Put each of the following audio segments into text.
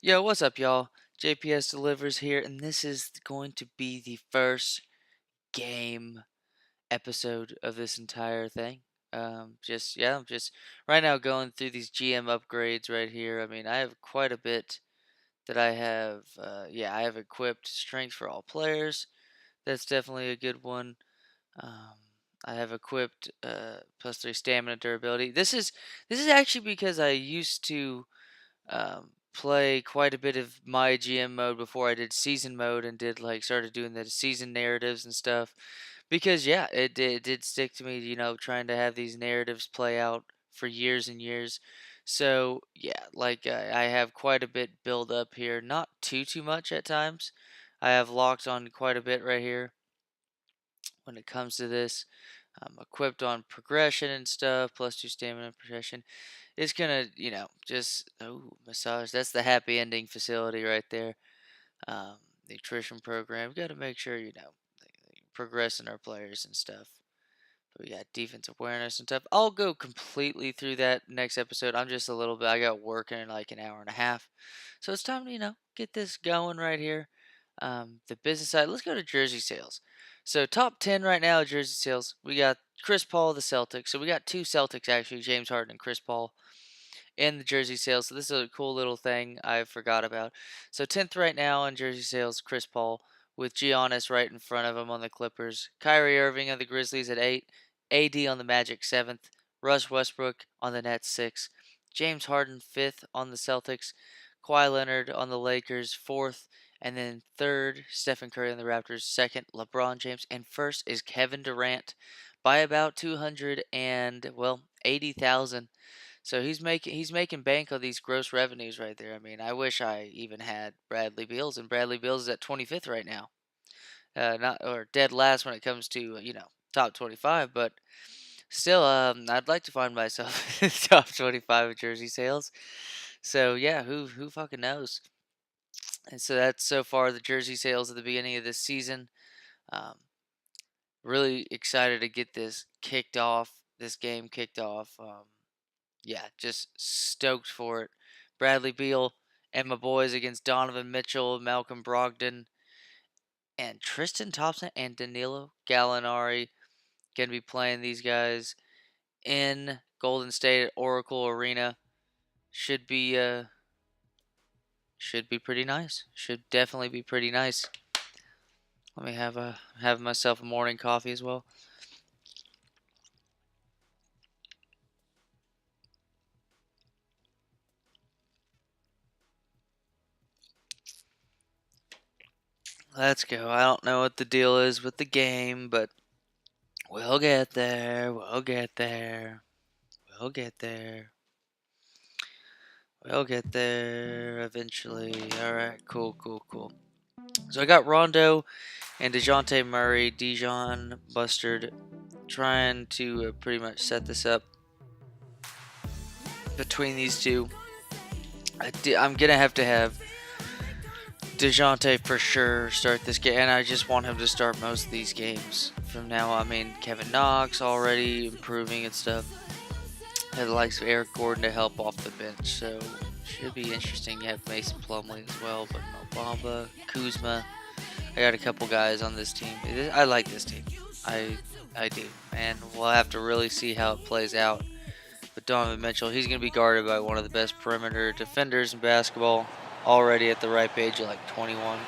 Yo, what's up, y'all? JPS delivers here, and this is going to be the first game episode of this entire thing. I'm just right now going through these GM upgrades right here. I mean, I have quite a bit that I have. I have equipped strength for all players. That's definitely a good one. Um, I have equipped +3 stamina durability. This is actually because I used to play quite a bit of my GM mode before I did season mode and did like started doing the season narratives and stuff. Because yeah, it did stick to me, trying to have these narratives play out for years and years. So yeah, like I have quite a bit build up here, not too much at times. I have locked on quite a bit right here when it comes to this. I'm equipped on progression and stuff, +2 stamina and progression. It's gonna, just massage. That's the happy ending facility right there. Um, Nutrition program. Got to make sure progressing our players and stuff. But we got defense awareness and stuff. I'll go completely through that next episode. I'm just a little bit. I got work in like an hour and a half, so it's time to get this going right here. The business side. Let's go to jersey sales. So top 10 right now jersey sales. We got Chris Paul, the Celtics. So we got two Celtics actually, James Harden and Chris Paul in the jersey sales. So this is a cool little thing I forgot about. So 10th right now in jersey sales, Chris Paul with Giannis right in front of him on the Clippers. Kyrie Irving of the Grizzlies at 8. AD on the Magic 7th. Russ Westbrook on the Nets 6th. James Harden 5th on the Celtics. Kawhi Leonard on the Lakers 4th. And then 3rd, Stephen Curry on the Raptors. 2nd, LeBron James. And 1st is Kevin Durant by about 200 and, 80,000. So he's making bank on these gross revenues right there. I mean, I wish I even had Bradley Beals, and Bradley Beals is at 25th right now. Not or dead last when it comes to top 25, but still, I'd like to find myself in top 25 of jersey sales. So yeah, who fucking knows? And so that's so far the jersey sales at the beginning of this season. Um, really excited to get this kicked off. This game kicked off. Yeah, just stoked for it. Bradley Beal and my boys against Donovan Mitchell, Malcolm Brogdon, and Tristan Thompson and Danilo Gallinari going to be playing these guys in Golden State at Oracle Arena. Should be should be pretty nice. Should definitely be pretty nice. Let me have myself a morning coffee as well. Let's go. I don't know what the deal is with the game, but we'll get there. We'll get there. We'll get there. We'll get there eventually. Alright, cool. So I got Rondo and DeJounte Murray, Dijon Bustard, trying to pretty much set this up between these two. I'm going to have DeJounte for sure start this game, and I just want him to start most of these games from now on. I mean, Kevin Knox already improving and stuff. It likes Eric Gordon to help off the bench, so should be interesting. You have Mason Plumlee as well, but Mo Kuzma. I got a couple guys on this team. I like this team. I do, and we'll have to really see how it plays out. But Donovan Mitchell, he's going to be guarded by one of the best perimeter defenders in basketball, already at the ripe age of like 21.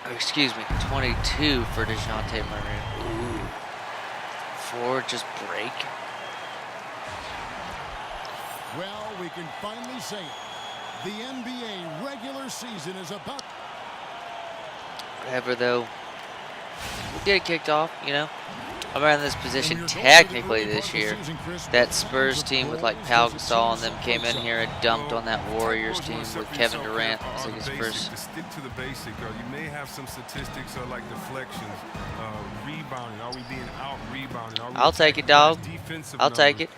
Oh, excuse me, 22 for DeJounte Murray. Ooh. Forward just break. Well, we can finally say it. The NBA regular season is about. Whatever, though. We did it kicked off, I'm around this position technically this year. That Spurs team with like Pau Gasol and them came in here and dumped on that Warriors team with Kevin Durant as like his first. Stick to the basic. You may have some statistics like deflections, rebounding. Are we being out rebounding? I'll take it, dog. I'll take it.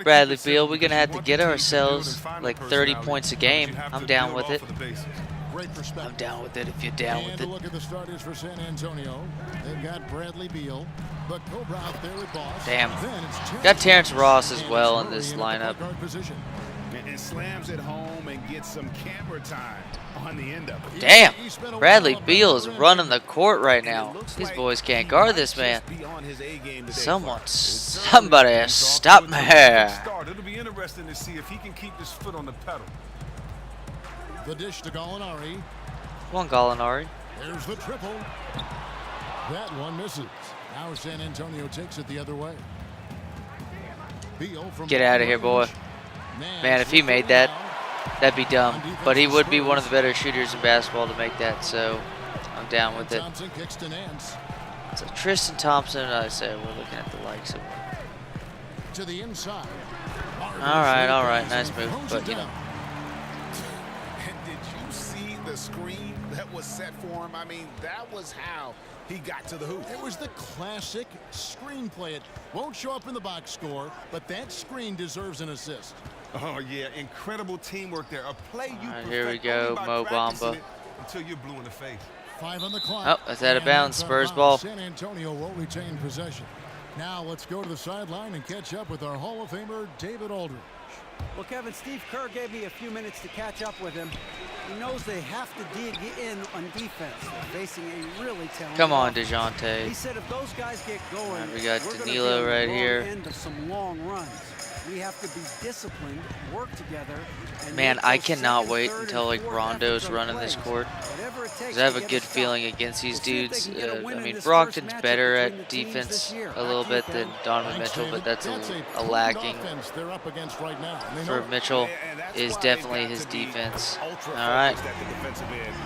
Bradley Beal, we're gonna have to get ourselves like 30 points a game. I'm down with it. I'm down with it if you're down with it. Look at the starters for San Antonio. They've got Bradley Beal, The Cobra out there with Boss. Damn. Then it's Got Terrence Ross as and well it's in this Murray at the lineup. point guard position. And slams it home and gets some camera time on the end of it. Damn. He spent a Bradley while up Beal on is the rim. running the court right And it now. looks These like boys can't he guard might this man. just be on his A game today, Someone, Clark. somebody stop me here. Start. It'll be interesting to see if he can keep his foot on the pedal. The dish to Gallinari. Come on, Gallinari. There's the triple. That one misses. Now San Antonio takes it the other way. Beal from Get out of here, boy. Man, if he made that, that'd be dumb. But he would be one of the better shooters in basketball to make that, so I'm down with it. Thompson kicks to Nance. So Tristan Thompson, I say we're looking at the likes of. To the inside. All right, nice move, but you know. And did you see the screen that was set for him? I mean, that was how he got to the hoop. It was the classic screenplay. It won't show up in the box score, but that screen deserves an assist. Oh, yeah, incredible teamwork there. A play you All right, perfect here we go, only by Mo practicing Bamba. it until you're blue in the face. 5 on the clock. Oh, that's out of And bounds. that's Spurs out of ball. bounds. San Antonio will retain possession. Now let's go to the sideline and catch up with our Hall of Famer, David Aldridge. Well, Kevin, Steve Kerr gave me a few minutes to catch up with him. He knows they have to dig in on defense. They're facing a really talented Come on, offense. DeJounte. He said if those guys get going, All right, we got we're gonna Danilo be on the right wrong here. end of some long runs. We have to be disciplined, work together. And Man, make I those cannot second, wait third, until and like fourth Rondo's efforts on running this plays. court. Whatever it takes Because I have to a get good stop. feeling against these We'll see if they dudes. can get a win I in mean, this Brogdon's first better matchup at between the teams defense this year. a little Back to you, bit than Kevin. Donovan Thanks, Mitchell, David. but that's That's a potent lacking offense they're up against right now. And they for know it. Mitchell And that's is why definitely they've his got to be defense. ultra All right. focused at the defensive end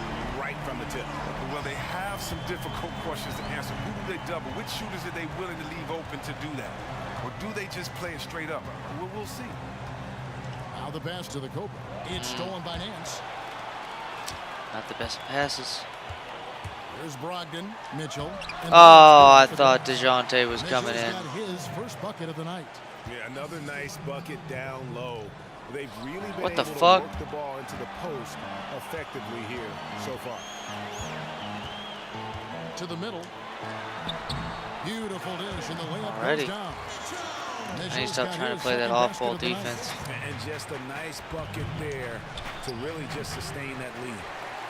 right from the tip. Well, they have some difficult questions to answer. Who do they double? Which shooters are they willing to leave open to do that? Or do they just play it straight up? We'll see. Now the pass to the Cobra. It's stolen by Nance. Not the best of passes. There's Brogdon, Mitchell. And Oh, I for the- thought DeJounte was coming Mitchell's in. got his first bucket of the night. Yeah, another nice bucket down low. They've really been What the able fuck? to work the ball into the post effectively here so far. To the middle. Beautiful dish, and the layup Alrighty. goes down. I need to Mitchell's stop got trying to his play that second off-ball basket of the night. defense. And just a nice bucket there to really just sustain that lead.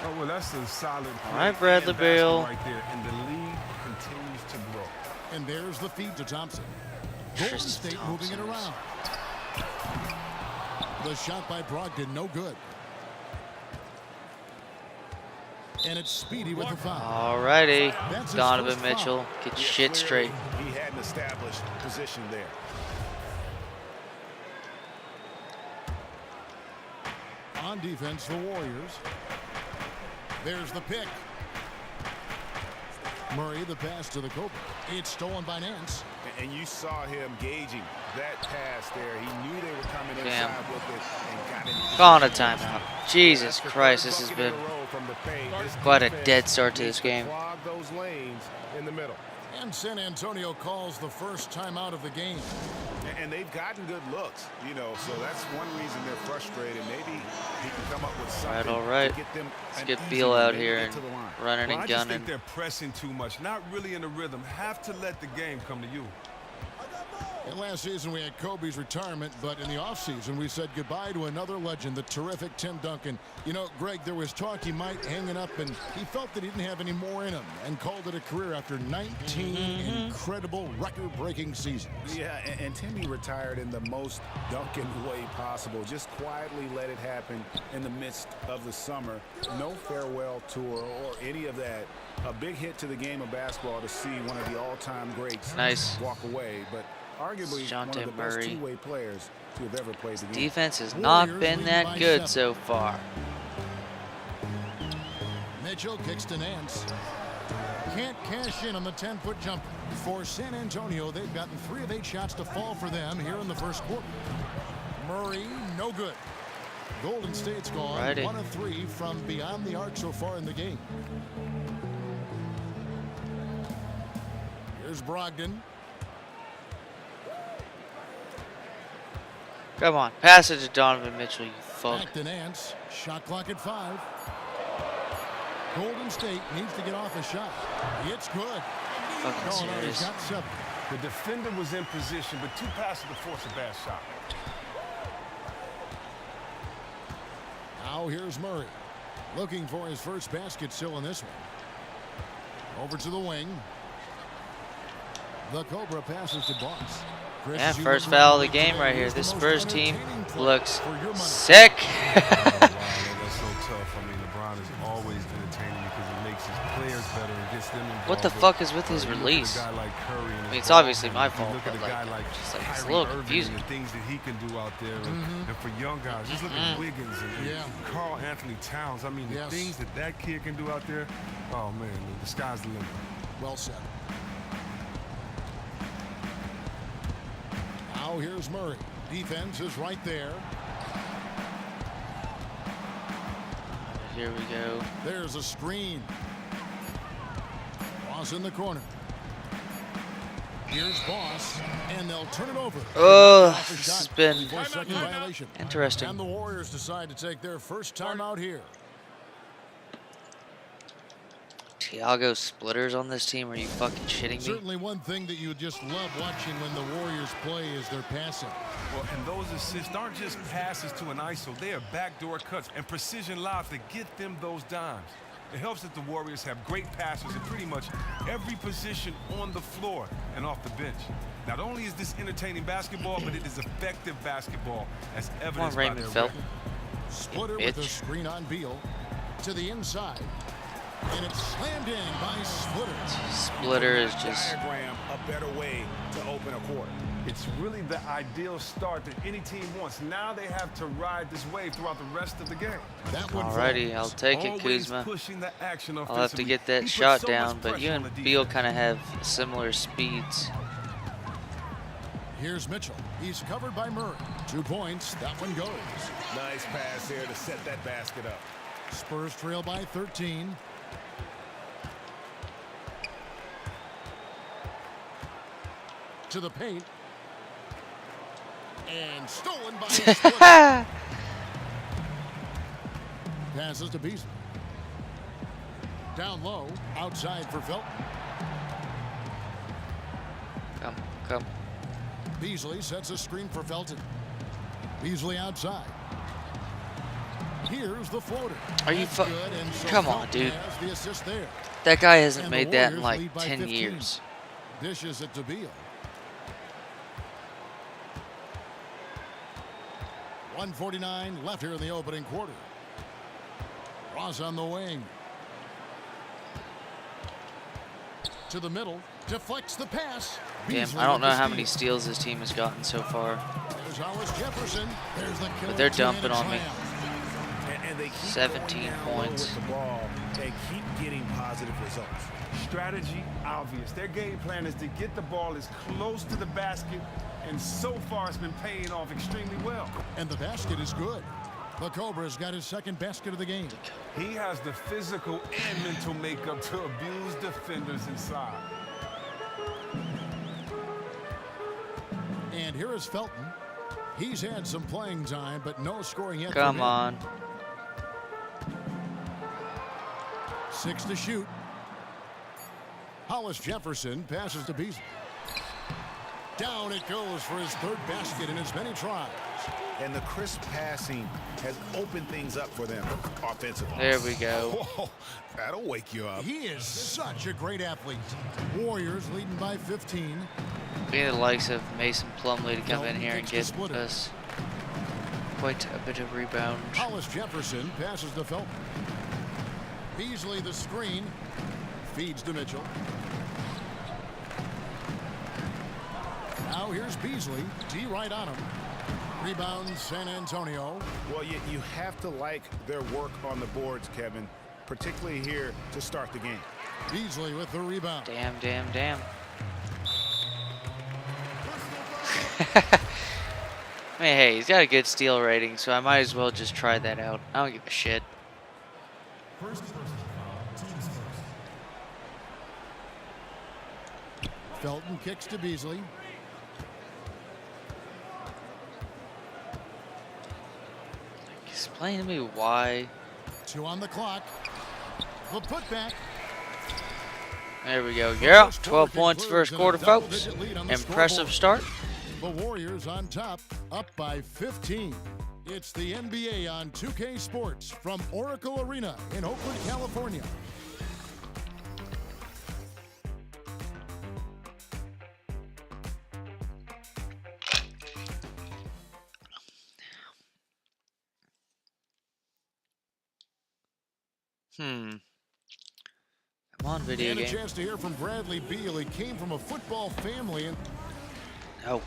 Oh, well, that's a solid All play right, Bradley and basket Beal. right there, and the lead continues to grow. And there's the feed to Thompson. Golden Tristan State moving it Thompson. around. The shot by Brogdon, no good. And it's Speedy with the foul. Alrighty, That's his Donovan first foul. Mitchell, get your Yeah, shit clearly straight. He had an established position there. On defense, the Warriors. There's the pick. Murray, the pass to the Cobra. It's stolen by Nance. And you saw him gauging that pass there. He knew they were coming Damn. inside with it and got in. Gone a timeout. Jesus That's the Christ, third this has bucket in been a row from the paint. This quite a defense dead start to needs this game. Clog those lanes in the middle. And San Antonio calls the first timeout of the game. And they've gotten good looks, you know, so that's one reason they're frustrated. Maybe he can come up with something All right. to get them. Let's an get easy Beal one, out maybe here get and to the line. running Well, and I just gunning. think they're pressing too much, not really in the rhythm. Have to let the game come to you. And last season we had Kobe's retirement, but in the offseason we said goodbye to another legend, the terrific Tim Duncan. You know, Greg, there was talk he might hang it up, and he felt that he didn't have any more in him and called it a career after 19 incredible record-breaking seasons. Yeah, and Timmy retired in the most Duncan way possible. Just quietly let it happen in the midst of the summer. No farewell tour or any of that. A big hit to the game of basketball to see one of the all-time greats Nice. walk away, but arguably one of DeJounte the best Murray. two-way players to have ever played the game. Defense has not Warriors been lead that by good 7. so far. Mitchell kicks to Nance. Can't cash in on the 10-foot jumper. For San Antonio, they've gotten 3 of 8 shots to fall for them here in the first quarter. Murray, no good. Golden State's gone Alrighty. 1 of 3 from beyond the arc so far in the game. Here's Brogdon. Come on, pass it to Donovan Mitchell, you fuck. Back to Nance. Shot clock at 5. Golden State needs to get off a shot. It's good. Fucking Oh, no, he's serious. got 7. The defender was in position, but too passes to force a bad shot. Now here's Murray. Looking for his first basket still in this one. Over to the wing. The Cobra passes to Boss. Chris, Yeah, as you first look foul of around the game today, right here. who's the This most Spurs team entertaining player looks for your money? sick. Wow, that's so tough. I mean, LeBron is always entertaining because he makes his players better and gets them involved. What the fuck is with his You look at a release? guy like Curry and I mean, his it's ball obviously my handling. fault, You look at a but, guy like, like just, like, it's a Kyrie little Irving confusing. and the things that he can do out there. And for young guys, just look at Wiggins and Karl Anthony Towns. I mean, the things that that kid can do out there, oh, man, the sky's the limit. Well said. Now here's Murray. Defense is right there. Here we go. There's a screen. Boss in the corner. Here's Boss, and they'll turn it over. Oh, Off his this shot has been before second violation. interesting. And the Warriors decide to take their first time out here. Thiago splitters on this team? Are you fucking shitting me? Certainly one thing that you just love watching when the Warriors play is their passing. Well, and those assists aren't just passes to an ISO. They are backdoor cuts and precision lobs that get them those dimes. It helps that the Warriors have great passers in pretty much every position on the floor and off the bench. Not only is this entertaining basketball, but it is effective basketball, as evidenced by Raymond their Felton. record. Splitter You with a bitch. screen on Beal to the inside. And it's slammed in by Splitter. Splitter is just... Diagram a better way to open a quarter. It's really the ideal start that any team wants. Now they have to ride this wave throughout the rest of the game. That one Alrighty, falls. I'll take it, Always Kuzma. pushing the action I'll have to offensively. get He that puts shot so much down, but pressure you on and the Beal defense. kind of have similar speeds. Here's Mitchell. He's covered by Murray. 2 points. That one goes. Nice pass here to set that basket up. Spurs trail by 13. To the paint. And stolen by Splitter. Passes to Beasley. Down low. Outside for Felton. Come. Beasley sets a screen for Felton. Beasley outside. Here's the floater. Are you That's good, and so Come on, Felton dude. has the assist there. That guy hasn't And the made that in Warriors like lead by 10 15. years. Dishes it to Beal. 1:49 left here in the opening quarter. Ross on the wing. To the middle. Deflects the pass. Damn, Beasley I don't with know the how many steal. steals this team has gotten so far. There's Hollis Jefferson. There's the killer they're two-handed dumping on me. slam. And they keep 17 going down low points. with the ball and keep getting positive results. Strategy obvious. Their game plan is to get the ball as close to the basket, and so far it's been paying off extremely well. And the basket is good. The Cobra's got his second basket of the game. He has the physical and mental makeup to abuse defenders inside. And here is Felton. He's had some playing time, but no scoring yet. Come for him. on. 6 to shoot. Hollis Jefferson passes to Beasley. Down it goes for his third basket in as many tries. And the crisp passing has opened things up for them offensively. There we go. Whoa, that'll wake you up. He is such a great athlete. Warriors leading by 15. We need the likes of Mason Plumlee to come in Felton here and kicks the get splitter. us quite a bit of rebound. Hollis Jefferson passes to Felton. Beasley the screen. Feeds to Mitchell. Now here's Beasley. D right on him. Rebound San Antonio. Well, you have to like their work on the boards, Kevin, particularly here to start the game. Beasley with the rebound. Damn. I mean, hey, he's got a good steal rating, so I might as well just try that out. I don't give a shit. Felton kicks to Beasley. Explain to me why. 2 on the clock. The putback. There we go. The Yeah, first 12 quarter points concludes first in a quarter, folks. double-digit lead on the Impressive scoreboard. start. The Warriors on top, up by 15. It's the NBA on 2K Sports from Oracle Arena in Oakland, California. Come on, video And a game. chance to hear from Bradley Beal. He came from a football family. And No.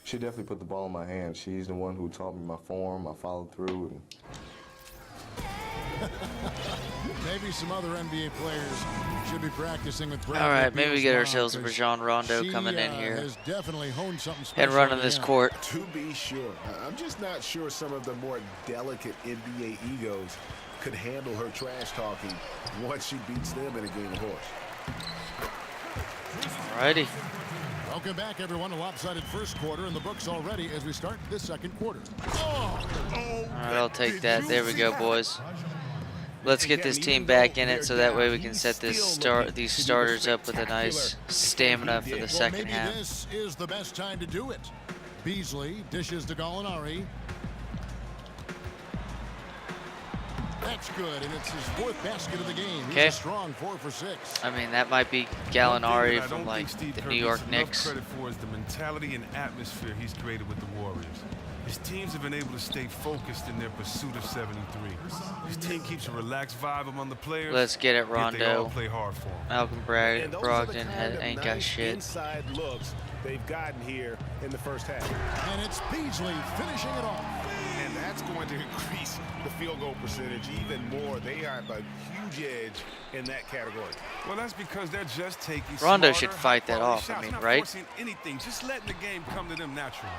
She definitely put the ball in my hand. She's the one who taught me my form, my follow through. And maybe some other NBA players should be practicing with Bradley. All right, maybe we Beal's get mom, ourselves a 'cause Rajon Rondo she, coming in here has definitely honed something special and running on this the end. court. To be sure. I'm just not sure some of the more delicate NBA egos could handle her trash talking once she beats them in a game of horse. Alrighty. Welcome back, everyone. A lopsided first quarter in the books already as we start the second quarter. Oh! All right, I'll take that. There we go, boys. Let's get this team back in it so that way we can set these starters up with a nice stamina for the second maybe half. this is the best time to do it. Beasley dishes to Gallinari. That's good, and it's his fourth basket of the game. He's Okay. a strong 4 for 6. I mean, that might be One thing Gallinari that I from don't like think Steve the Kerr New gets York enough Knicks. credit for is the mentality and atmosphere he's created with the Warriors. His teams have been able to stay focused in their pursuit of 73. His team keeps a relaxed vibe among the players. Let's get it, yet they all Rondo. play hard for him. Malcolm And those are the Brogdon kind of ain't got nice shit. inside looks they've gotten here in the first half. And it's Beasley finishing it off. And that's going to increase the field goal percentage even more. They have a huge edge in that category. Well, that's because they're just taking Rondo smarter, should fight that high-quality off, I shots, mean, not right? forcing anything, just letting the game come to them naturally.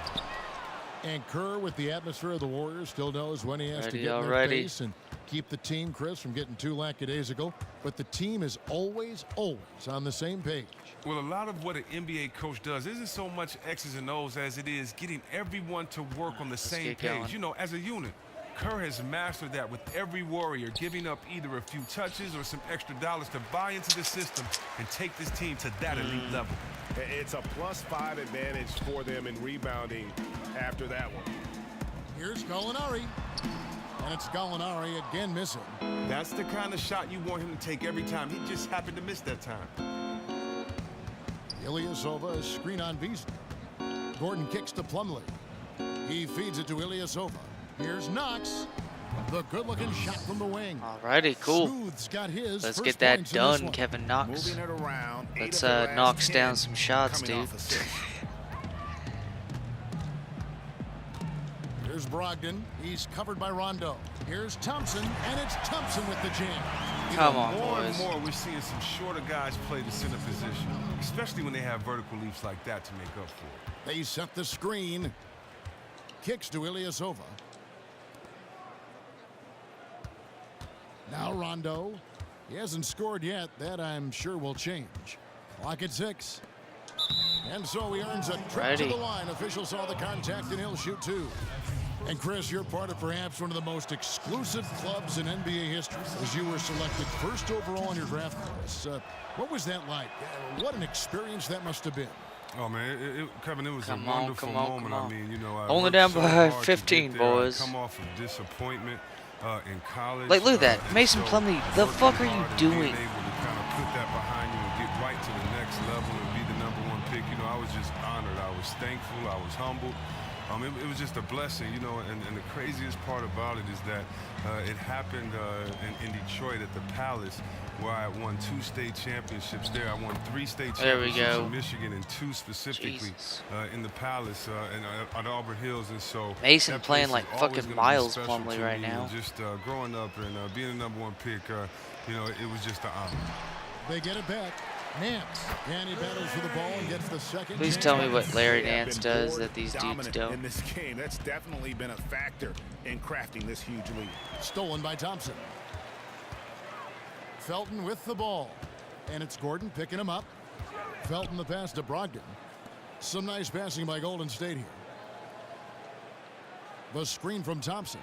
And Kerr, with the atmosphere of the Warriors, still knows when he has to Ready, get in their already. face and keep the team, Chris, from getting too lackadaisical. But the team is always on the same page. Well, a lot of what an NBA coach does isn't so much X's and O's as it is getting everyone to work on the same get going. page. You know, as a unit, Kerr has mastered that with every Warrior giving up either a few touches or some extra dollars to buy into the system and take this team to that elite level. It's a +5 advantage for them in rebounding after that one. Here's Gallinari. And it's Gallinari again missing. That's the kind of shot you want him to take every time. He just happened to miss that time. Ilyasova, a screen on Beasley. Gordon kicks to Plumlee. He feeds it to Ilyasova. Here's Knox. The good-looking shot from the wing. Alrighty, cool. Smooth's got his Let's first get that points in this done, one. Kevin Knox. Moving it around. Let's 8 of the last knock 10 down some shots, coming dude. off assists. Here's Brogdon. He's covered by Rondo. Here's Thompson, and it's Thompson with the jam. Come on, More and boys. more, we're seeing some shorter guys play the center position, especially when they have vertical leaps like that to make up for it. They set the screen. Kicks to Ilyasova. Now Rondo. He hasn't scored yet. That, I'm sure, will change. Clock at 6. And so he earns a trip to Righty. the line. Officials saw the contact, and he'll shoot 2. And Chris, you're part of perhaps one of the most exclusive clubs in NBA history, as you were selected first overall in your draft class. What was that like? What an experience that must have been. Oh man, Kevin, it was Come a on, wonderful come on, moment. come on. I mean, you know, I Only worked down so by hard to get 15, there. I boys. come off of disappointment in college. Like, look at that. and Mason so Plumlee, the working fuck are you hard and doing? Being able to kind of put that behind you and get right to the next level and be the #1 pick. You know, I was just honored. I was thankful. I was humbled. It was just a blessing, you know, and the craziest part about it is that it happened in Detroit at the Palace, where I won 2 state championships there. I won 3 state There we championships go. in Michigan and 2 specifically Jesus. in the Palace and at Auburn Hills. And so Mason that playing place like is always fucking gonna be Miles special Plumlee to right me. now. And just growing up and being the #1 pick, you know, it was just an honor. They get it back. Nance. And he battles for the ball and gets the second. Please chance. tell me what Larry They have Nance been does board that these dudes dominant don't. in this game. That's definitely been a factor in crafting this huge lead. Stolen by Thompson. Felton with the ball. And it's Gordon picking him up. Felton the pass to Brogdon. Some nice passing by Golden State here. The screen from Thompson.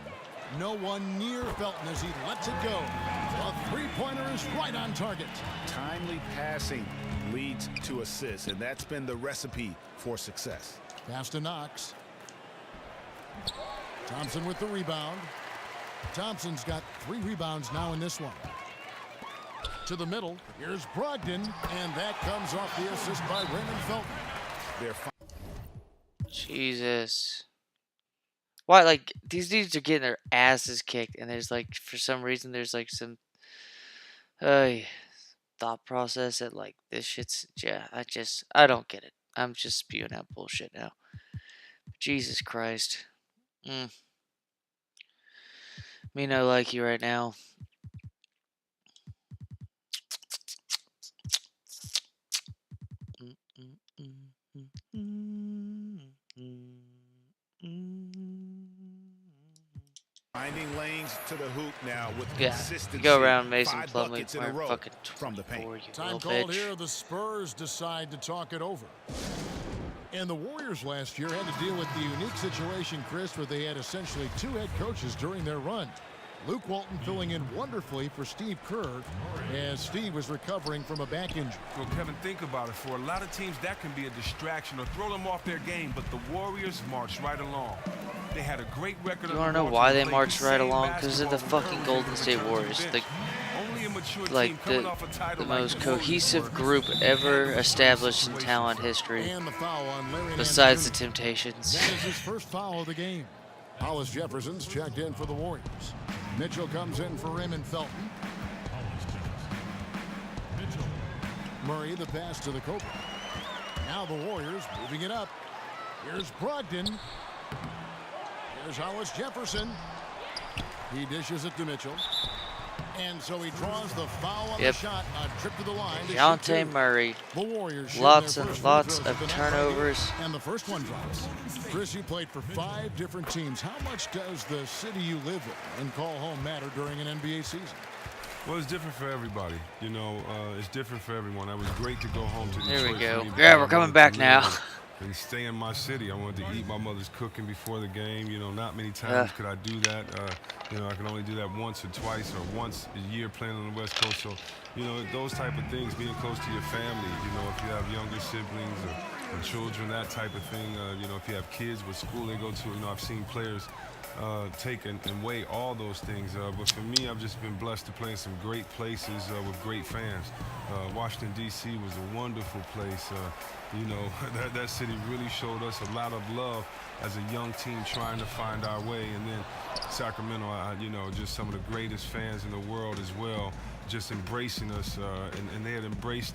No one near Felton as he lets it go. A three-pointer is right on target. Timely passing leads to assists, and that's been the recipe for success. Pass to Knox. Thompson with the rebound. Thompson's got 3 rebounds now in this one. To the middle. Here's Brogdon, and that comes off the assist by Raymond Felton. Jesus. Why, like, these dudes are getting their asses kicked, and there's, like, for some reason, there's, like, some thought process that, like, this shit's, yeah, I don't get it. I'm just spewing out bullshit now. Jesus Christ. Me no like you right now. Finding lanes to the hoop now with consistency. You go around Mason Plumlee for fucking from the paint. Time called here. The Spurs decide to talk it over. And the Warriors last year had to deal with the unique situation, Chris, where they had essentially 2 head coaches during their run. Luke Walton filling in wonderfully for Steve Kerr as Steve was recovering from a back injury. Well, Kevin, think about it. For a lot of teams, that can be a distraction or throw them off their game, but the Warriors marched right along. They had a great record. You want to know why they marched right along? Because of the fucking Golden State Warriors. Like the most cohesive group ever established in talent history, besides the Temptations. That is his first foul of the game. Hollis Jefferson's checked in for the Warriors. Mitchell comes in for Raymond Felton. Murray the pass to the Cobra. Now the Warriors moving it up. Here's Brogdon. Here's Hollis Jefferson. He dishes it to Mitchell. And so he draws the foul on the shot. A trip to the line. Dejounte Murray. The Warriors lots of turnovers. And the first one drops. Chris, you played for 5 different teams. How much does the city you live in and call home matter during an NBA season? Well, it's different for everybody. You know, it's different for everyone. It was great to go home to Detroit. There we go. Yeah, we're coming back now. And stay in my city. I wanted to eat my mother's cooking before the game. You know, not many times could I do that. You know, I can only do that once or twice or once a year playing on the West Coast. So, you know, those type of things, being close to your family, you know, if you have younger siblings or children, that type of thing. You know, if you have kids, what school they go to, you know, I've seen players take and weigh all those things. But for me, I've just been blessed to play in some great places with great fans. Washington, D.C. was a wonderful place. You know, that city really showed us a lot of love as a young team trying to find our way. And then Sacramento, you know, just some of the greatest fans in the world as well, just embracing us. And they had embraced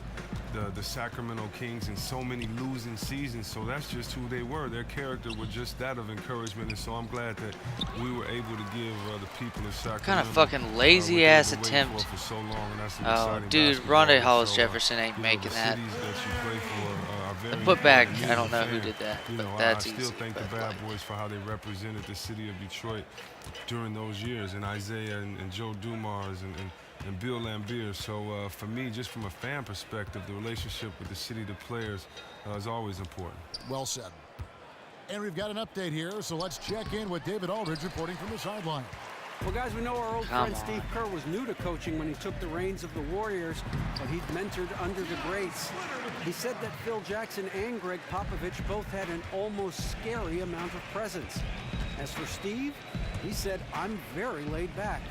the Sacramento Kings in so many losing seasons. So that's just who they were. Their character was just that of encouragement. And so I'm glad that we were able to give the people of Sacramento kind of fucking lazy ass attempt. For so long, and that's oh, dude, Rondé Hollis Jefferson ain't making that. The putback, I don't know who did that, but that's easy. I still thank the Bad Boys for how they represented the city of Detroit during those years, and Isaiah and Joe Dumars and Bill Laimbeer. So for me, just from a fan perspective, the relationship with the city, the players, is always important. Well said. And we've got an update here, so let's check in with David Aldridge reporting from the sideline. Well, guys, we know our old friend Steve Kerr was new to coaching when he took the reins of the Warriors, but he'd mentored under the greats. He said that Phil Jackson and Greg Popovich both had an almost scary amount of presence. As for Steve, he said, "I'm very laid back.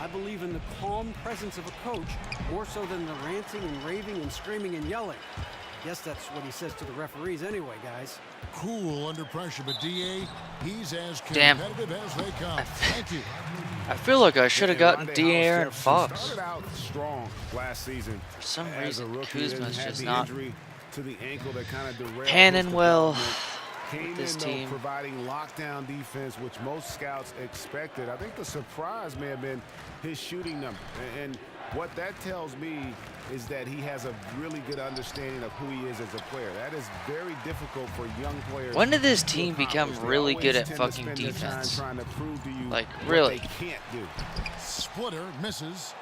I believe in the calm presence of a coach more so than the ranting and raving and screaming and yelling." I guess that's what he says to the referees anyway, guys. Cool under pressure, but D.A., he's as competitive as they come. Thank you. I feel like I should have gotten De'Aaron Fox. Started out strong last season. For some reason, Kuzma's just not to the ankle that kind of derailed panning well with this team. Providing lockdown defense, which most scouts expected. I think the surprise may have been his shooting number. And what that tells me is that he has a really good understanding of who he is as a player. That is very difficult for young players. When did this team become really good at fucking defense? Like, really? Splitter misses.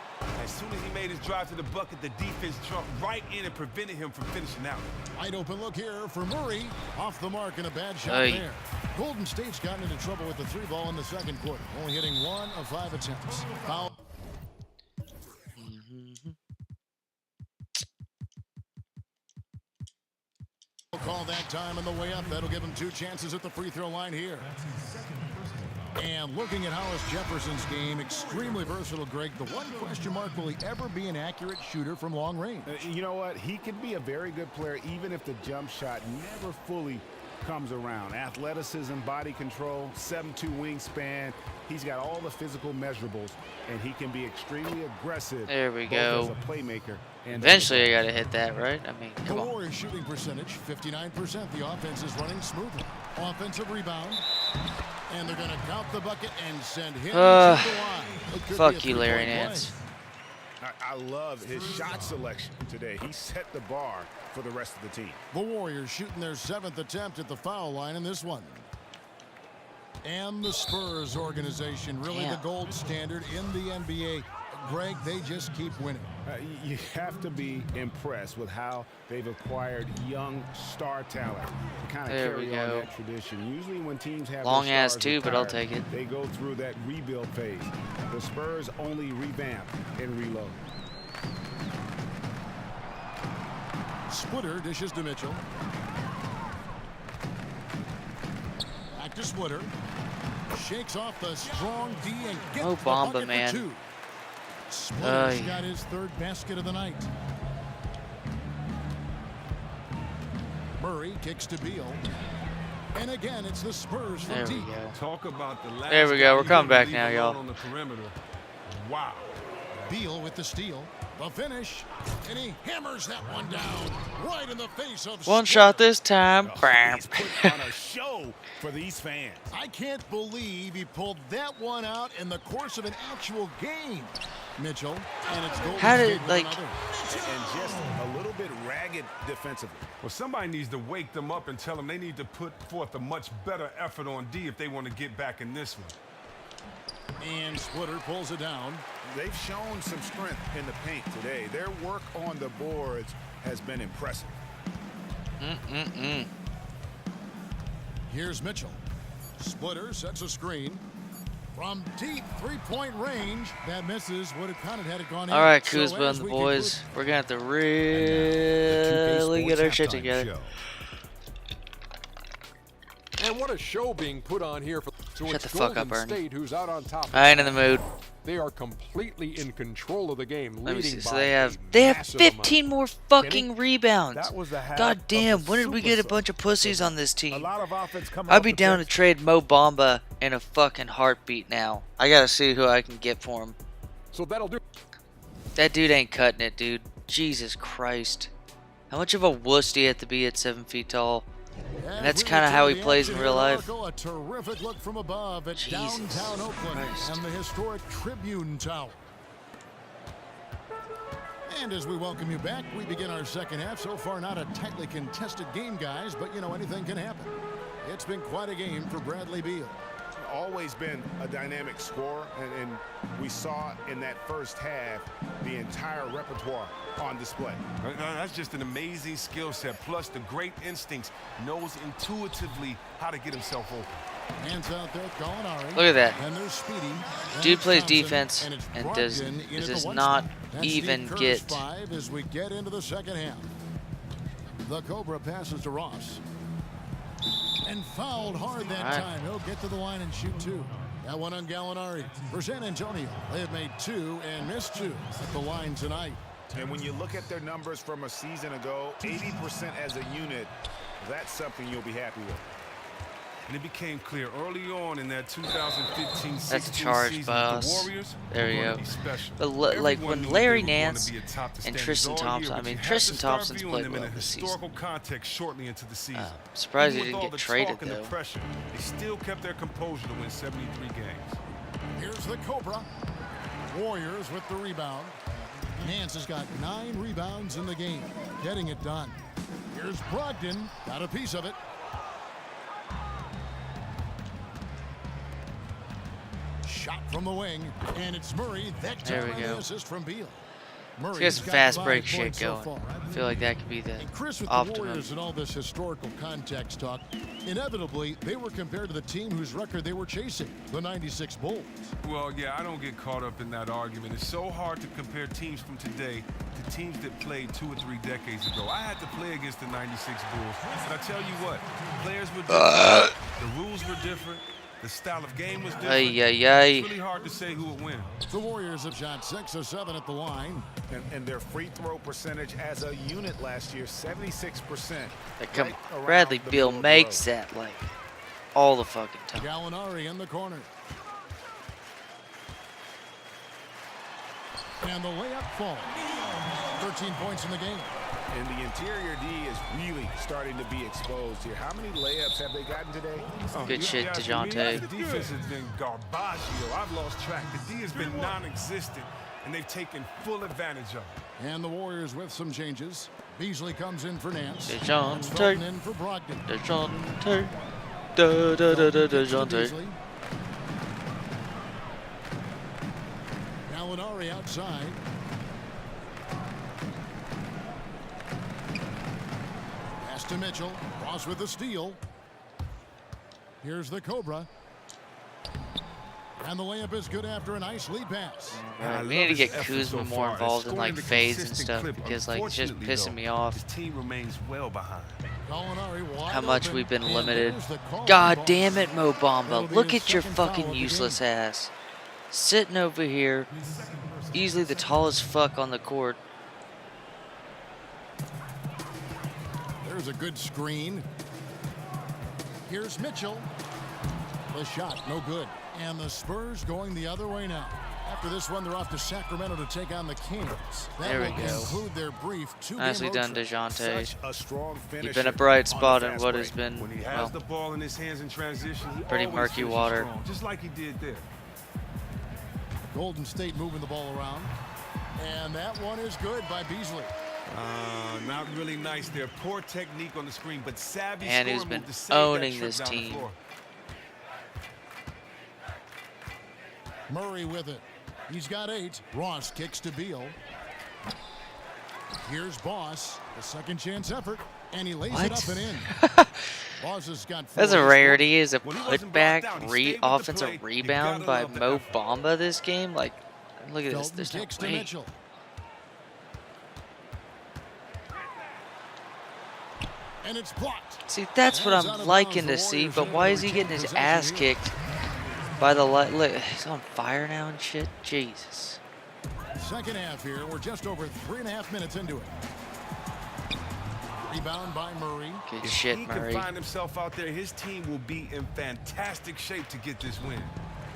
As soon as he made his drive to the bucket, the defense jumped right in and prevented him from finishing out. Wide open look here for Murray. Off the mark and a bad shot there. Golden State's gotten into trouble with the 3 ball in the second quarter, only hitting 1 of 5 attempts. Foul. Call that time on the way up. That'll give him 2 chances at the free throw line here. And looking at Hollis Jefferson's game, extremely versatile, Greg. The one question mark, will he ever be an accurate shooter from long range? You know what? He can be a very good player even if the jump shot never fully comes around. Athleticism, body control, 7'2" wingspan. He's got all the physical measurables, and he can be extremely aggressive. There we both go. as a playmaker and Eventually, I got to hit that, right? I mean, The come on. Warriors shooting percentage, 59%. The offense is running smoothly. Offensive rebound. And they're going to count the bucket and send him to the line. It could Fuck be a you, Larry three-point Nance. play. I love his shot selection today. He set the bar for the rest of the team. The Warriors shooting their 7th attempt at the foul line in this one. And the Spurs organization, really the gold standard in the NBA. Greg, they just keep winning. You have to be impressed with how they've acquired young star talent to kind of carry on that tradition. Usually when teams have long their ass stars too, but I'll retired, take it. they go through that rebuild phase. The Spurs only revamp and reload. Splitter dishes to Mitchell. Back to Splitter. Shakes off the strong D and gets the Bamba, bucket man. for 2. Splitter's got his 3rd basket of the night. Murray kicks to Beal. And again, it's the Spurs from There we deep. go. Talk about the last There we go. guy We're you coming couldn't back leave now, alone y'all. on the perimeter. Wow. Beal with the steal. The finish. And he hammers that one down right in the face of One Splitter. shot this time. He's put on a show for these fans. I can't believe he pulled that one out in the course of an actual game. Mitchell, and it's Golden How did, State with like- another. And just a little bit ragged defensively. Well, somebody needs to wake them up and tell them they need to put forth a much better effort on D if they want to get back in this one. And Splitter pulls it down. They've shown some strength in the paint today. Their work on the boards has been impressive. Here's Mitchell. Splitter sets a screen. From deep 3-point range, that misses. Would have counted had it gone in. All right, So Kuzma as and the we boys. conclude- We're going to have to really get our shit together. And what a show being put on here. So Shut it's the fuck up, Golden Ernie. State who's out on top. I ain't in the mood. They are completely in control of the game. Let me leading see. So by they a have massive amount. 15 more fucking rebounds. That was the half God of damn, the when did we get a Super bunch of pussies on this A team? lot of offense coming I'd off be the down to bench. trade Mo Bamba in a fucking heartbeat now. I gotta see who I can get for him. So that'll do. That dude ain't cutting it, dude. Jesus Christ. How much of a wuss do you have to be at 7 feet tall? As that's we kinda return how to he the plays in action real here, life. Marco, a terrific look from above at Jesus downtown Oakland Christ. and the historic Tribune Tower. And as we welcome you back, we begin our second half. So far, not a tightly contested game, guys, but, you know, anything can happen. It's been quite a game for Bradley Beal. Always been a dynamic scorer, and we saw in that first half the entire repertoire on display. That's just an amazing skill set. Plus the great instincts. Knows intuitively how to get himself open. Hands out there, Gallinari. Look at that. And there's Speedy. And Dude it's plays Thompson, defense and it's and does Brogdon in at the does one not spot. That's even Steve Kerr's get 5 as we get into the second half. The Cobra passes to Ross. And fouled hard that All right. time. He'll get to the line and shoot 2. That one on Gallinari. For San Antonio, they have made 2 and missed 2 at the line tonight. And when you look at their numbers from a season ago, 80% as a unit, that's something you'll be happy with. And it became clear early on in that 2015-16 That's a charge, season, boss. the Warriors There were you gonna go. be special. But like Everyone when knew Larry they were going Nance to be atop the and standards Tristan all year, Thompson, I but mean, you had to Tristan start Thompson's viewing played them well in a this season. historical context shortly into the season. Surprised he Even with didn't all get the traded, talk and though. the pressure, they still kept their composure to win 73 games. Here's the Cobra. Warriors with the rebound. Nance has got 9 rebounds in the game, getting it done. Here's Brogdon, got a piece of it. Shot from the wing, and it's Murray. That There time we on go. the assist from Beal. Let's Murray's get some got fast 5 break shit points so going. far. I feel like that could be the And Chris, with the optimum. Warriors and all this historical context talk, inevitably they were compared to the team whose record they were chasing, the '96 Bulls. Well, yeah, I don't get caught up in that argument. It's so hard to compare teams from today to teams that played 2 or 3 decades ago. I had to play against the '96 Bulls, and I tell you what, players were different, the rules were different, the style of game was different. Ay, ay, ay. It's really hard to say who would win. The Warriors have shot 6 of 7 at the line. And their free throw percentage as a unit last year, 76%. Come right on. around Bradley the Beal middle of the makes road. that like all the fucking time. Gallinari in the corner. And the layup falls. 13 points in the game. And the interior D is really starting to be exposed here. How many layups have they gotten today? Good shit, for me, DeJounte. The defense has been garbaggio. I've lost track. The D has been non-existent, and they've taken full advantage of it. And the Warriors with some changes. Beasley comes in for Nance. DeJounte. Felton in for Brogdon. DeJounte. DeJounte. Beasley. Gallinari outside. Pass to Mitchell. Ross with the steal. Here's the Cobra. And the layup is good after a nice lead pass. Right, we need to get Kuzma more involved in like fades and stuff because like it's just pissing me off His team remains well behind. Gallinari wide how much open. we've been And limited. there's the call. God damn it, Mo Bamba. That'll be Look his at your second foul of fucking the useless game. ass. Sitting over here, easily the tallest fuck on the court. There's a good screen. Here's Mitchell. The shot, no good. And the Spurs going the other way now. After this one, they're off to Sacramento to take on the Kings. That There we will go. conclude their brief 2-game Nicely road done, trip. DeJounte. Such a strong finisher. You've been a bright on the spot in fast what break. has been, When he has well, the ball in his hands in transition, he pretty always murky finishes water. strong, just like he did there. Golden State moving the ball around. And that one is good by Beasley. Not really nice there. Poor technique on the screen, but savvy And scoring who's been move to save that owning trip this down the team. floor. Murray with it. He's got 8. Ross kicks to Beal. Here's Boss. A second chance effort. And he lays it What? up and in. Boss has got 4. That's a rarity. Is a When he wasn't brought down, he putback stayed with the offensive play. You rebound gotta by love the Mo effort. Bamba this game. Like, look at this. Felton There's no kicks to way. Mitchell. And it's blocked. See, that's what Hands out I'm of liking bounds. to The see. Warriors But in why to is he getting retain his possession ass here. kicked by the light? Look, he's on fire now and shit. Jesus. Second half here. We're just over 3.5 minutes into it. Rebound by Murray. Good If shit, he Murray. can find himself out there, his team will be in fantastic shape to get this win.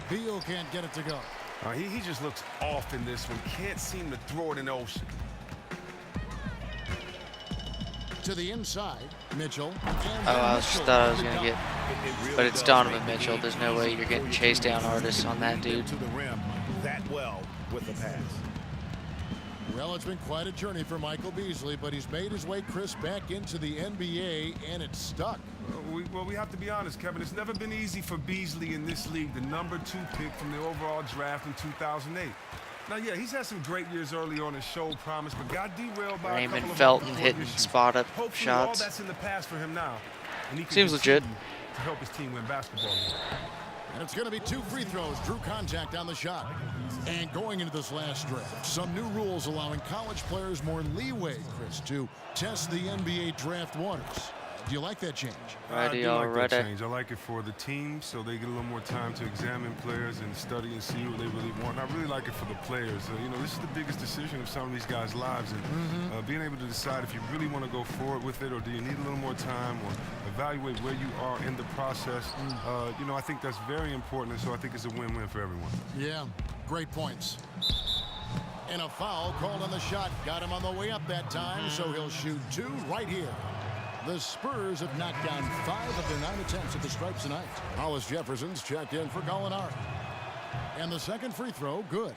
Beal can't get it to go. He just looks off in this one. Can't seem to throw it in the ocean. To the inside, Mitchell. Oh, I just thought I was gonna get, but it's Donovan Mitchell. There's no way you're getting chased down artists on that dude. To the rim that well with the pass. Well, it's been quite a journey for Michael Beasley, but he's made his way, Chris, back into the NBA, and it's stuck. Well, we have to be honest, Kevin. It's never been easy for Beasley in this league, the #2 pick from the overall draft in 2008. Now, yeah, he's had some great years early on and showed promise, but got derailed by a Raymond couple of Felton off-court hitting issues. spot-up Hopefully, all shots. that's in the past for him now. And he can Seems legit. continue to help his team win basketball games. And it's going to be 2 free throws. Drew contact on the shot. And going into this last draft, some new rules allowing college players more leeway, Chris, to test the NBA draft waters. Do you like that change? I Ready do like that already. change. I like it for the team, so they get a little more time to examine players and study and see what they really want. And I really like it for the players. This is the biggest decision of some of these guys' lives, and being able to decide if you really want to go forward with it, or do you need a little more time, or evaluate where you are in the process. I think that's very important, and so I think it's a win-win for everyone. Yeah, great points. And a foul called on the shot. Got him on the way up that time, so he'll shoot 2 right here. The Spurs have knocked down 5 of their 9 attempts at the stripes tonight. Hollis Jefferson's checked in for Gallinari. And the second free throw, good.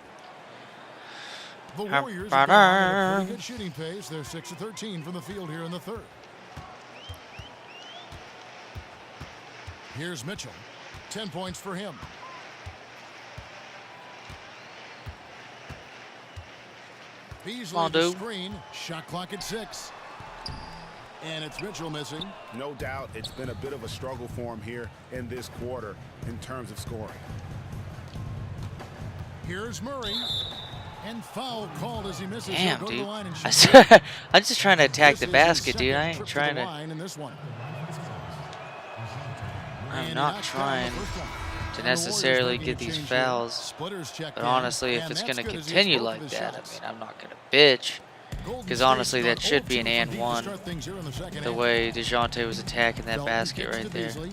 The Warriors have gone at a pretty good shooting pace. They're 6 of 13 from the field here in the third. Here's Mitchell. 10 points for him. Beasley Come on, the dude. screen. Shot clock at 6. And it's Mitchell missing. No doubt it's been a bit of a struggle for him here in this quarter in terms of scoring. Here's Murray. And foul called as he misses. Damn, He'll go to dude. the line and I shoot. swear, I'm just trying to attack This the is his basket, dude. second I ain't trip to trying the to. line in this one. I'm And not knocks down trying the first one. to And the Warriors necessarily making get a these change here. fouls. Splitters checked But in, honestly, if and it's that's going to good as he continue hits both like of his that, I shots. mean, I'm not going to bitch. Golden Because State's honestly, that gone should be 0-2 an from and deep to one. start things here in the second The half. way DeJounte was attacking that Felton basket gets right to there. Beasley.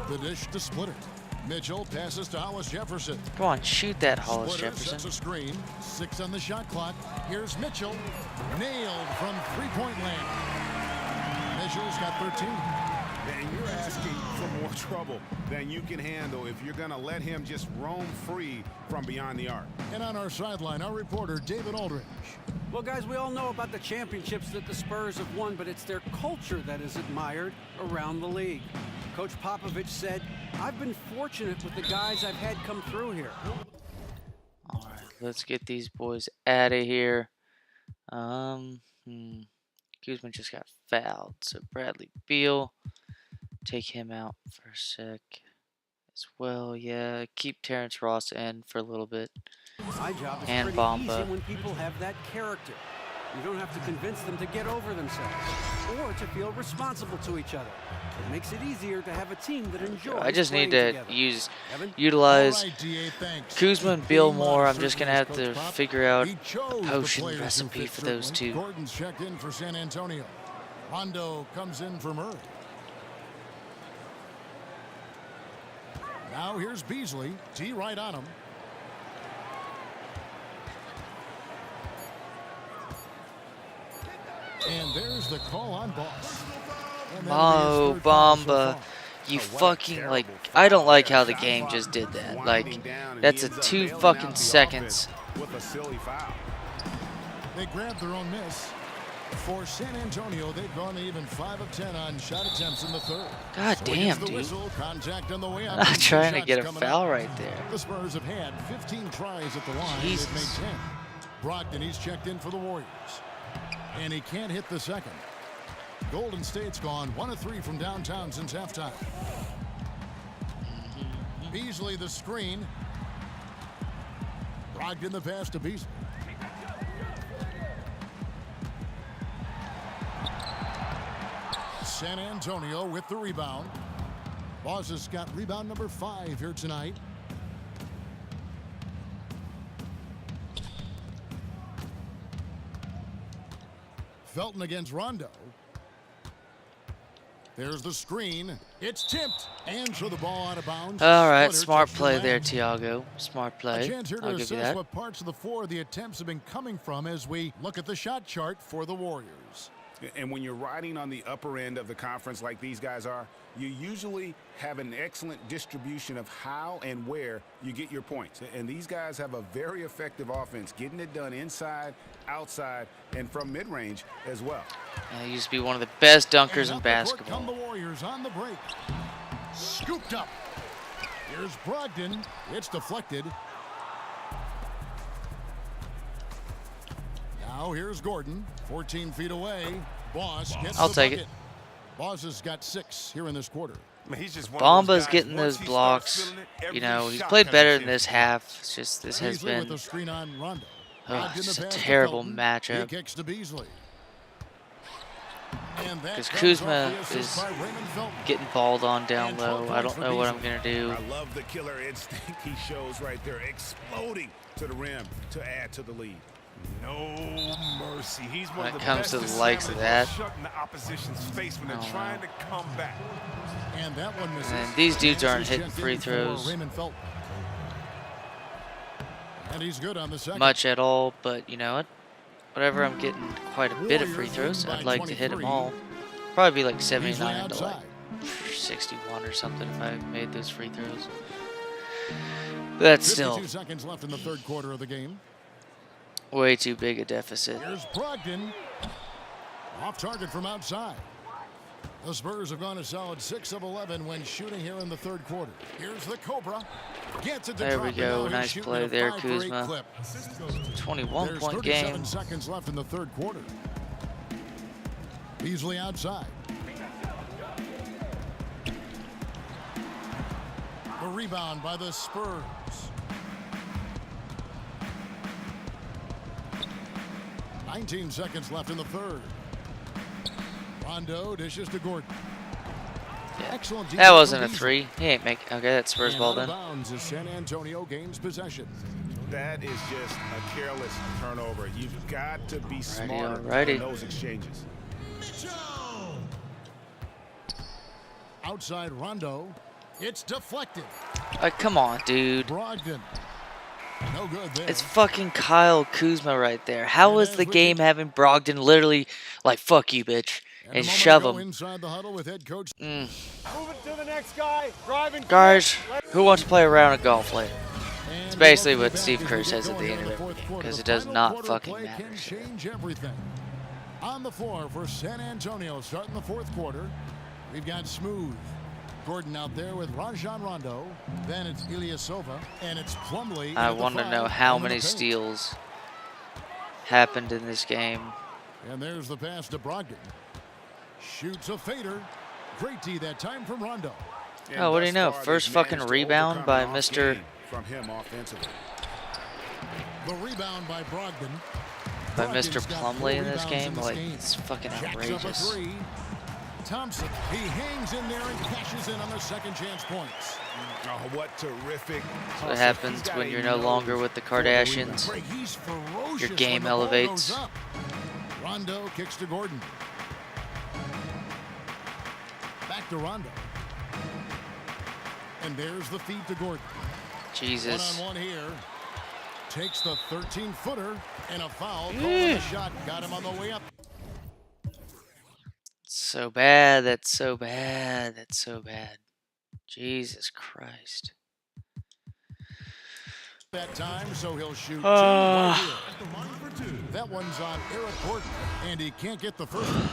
The dish to Splitter. Mitchell passes to Hollis Jefferson. Come on, shoot that, Hollis Splitter Jefferson. sets a screen. 6 on the shot clock. Here's Mitchell. Nailed from three-point land. Mitchell's got 13. And you're asking for more trouble than you can handle if you're going to let him just roam free from beyond the arc. And on our sideline, our reporter, David Aldridge. Well, guys, we all know about the championships that the Spurs have won, but it's their culture that is admired around the league. Coach Popovich said, I've been fortunate with the guys I've had come through here. All right, let's get these boys out of here. Kuzma just got fouled, so Bradley Beal, take him out for a sec as well. Yeah, keep Terrence Ross in for a little bit. My job is And pretty Bamba. easy when people have that character. You don't have to convince them to get over themselves or to feel responsible to each other. It makes it easier to have a team that enjoys I just need playing to together. Evan? utilize All right, DA, thanks. Kuzma and Beal Game more. on I'm just going to have certainly to is Coach Pop. figure out He chose a the potion players who recipe fit for those certainly. two. Gordon's checked in for San Antonio. Rondo comes in for Murray. Now here's Beasley. T right on him. And there's the call on Boss. And that'll be his Oh, third foul so Bamba. far. You Oh, what a fucking, terrible like, foul I don't like there. how the Shot game clock just did that. winding Like, down, and that's he a ends up 2 bailing fucking out the seconds. offense with a silly foul. They grabbed their own miss. For San Antonio, they've gone even 5 of 10 on shot attempts in the third. God So damn, here's the dude. whistle, contact on the way up. I'm and trying to shots get a coming foul up. right there. The Spurs have had 15 tries at the line. Jesus. They've made 10. Brogdon, he's checked in for the Warriors. And he can't hit the second. Golden State's gone 1 of 3 from downtown since halftime. Beasley the screen. Brogdon the pass to Beasley. San Antonio with the rebound. Boss has got rebound number 5 here tonight. Felton against Rondo. There's the screen. It's tipped. And throw the ball out of bounds. All right, Splitter smart touched the play line. there, Tiago. Smart A play. chance here to I'll give you assess that. what parts of the floor the attempts have been coming from as we look at the shot chart for the Warriors. And when you're riding on the upper end of the conference like these guys are, you usually have an excellent distribution of how and where you get your points. And these guys have a very effective offense, getting it done inside, outside, and from mid-range as well. Yeah, he used to be one of the best dunkers And in up the court come basketball. the Warriors on the break. Scooped up. Here's Brogdon. It's deflected. Now here's Gordon. 14 feet away. Boss gets I'll the take bucket. it. Boss has got 6 here in this quarter. I mean, he's just one of those Bamba's guys, getting once those he starts blocks. feeling it, every You know, he's shot played comes better in than this half. It's just this has Beasley with been the screen on Rondo. ugh, Brogdon just the a pass to terrible Felton. matchup. He kicks to Beasley. And that Because comes Kuzma off the assist is by Raymond Felton. getting balled on down And 12 low. I points don't for know what I'm Beasley. going to do. I love the killer instinct he shows right there, exploding to the rim to add to the lead. No mercy. He's one When of it the comes best to the at likes of slamming that. and shutting the opposition's face when they're Oh, trying wow. to come back. And that one misses. And these dudes And aren't he's hitting checked free in for throws Raymond Felton. And he's good on the second. much at all, but you know what? Whatever, I'm getting quite a bit of free Warriors throws. lead I'd by like to hit them 23. all. Probably be like Beasley 79 to like outside. 61 or something if I made those free throws. That's 52 still seconds left in the third quarter of the game. way too big a deficit. Here's Brogdon. Off target from outside. The Spurs have gone a solid 6 of 11 when shooting here in the third quarter. Here's the Cobra. Gets it to There we drop, go. and now Nice he's play shooting there, a 5-for-8 Kuzma. clip. 21-point There's game. 37 seconds left in the third quarter. Beasley outside. The rebound by the Spurs. "19 seconds left in the third. Rondo dishes to Gordon. Yeah. Excellent. That wasn't a three. He ain't make. Okay, that's Spurs ball Out of then. bounds as San Antonio gains possession. That is just a careless turnover. You've got to be smarter alrighty. in those exchanges. Outside Rondo. It's deflected. Like, come on, dude. Brogdon. No good there. It's fucking Kyle Kuzma right there. How is the game having Brogdon literally like, fuck you, bitch, and shove him? Inside the huddle with head coach. Move it to the next guy. Driving. Guys, who wants to play a round of golf later? It's basically what Steve Kerr says at the end of every game, because it does not fucking matter. Can change everything. On the floor for San Antonio starting the fourth quarter. We've got Smooth. Gordon out there with Rajon Rondo. Then it's Ilyasova. And it's Plumlee. I want to know how many steals happened in this game. And there's the pass to Brogdon. Shoots a fader. Great D that time from Rondo. Oh, what do you know? First fucking rebound by Mr. From him offensively. The rebound by Brogdon. By Mr. Brogdon's got Plumlee in 4 this rebounds game. Like, game. it's fucking Jacks up a outrageous. 3. Thompson, he hangs in there and cashes in on the second chance points. Oh, what terrific. That's what happens when you're no longer with the Kardashians. He's ferocious Your game when the ball elevates. goes up. Rondo kicks to Gordon. Back to Rondo. And there's the feed to Gordon. Jesus. One-on-one here. Takes the 13-footer and a foul. Calling the shot. Got him on the way up. So bad. That's so bad. That's so bad. Jesus Christ. That time, so he'll shoot two right here. That one's on Eric Gordon, and he can't get the first one.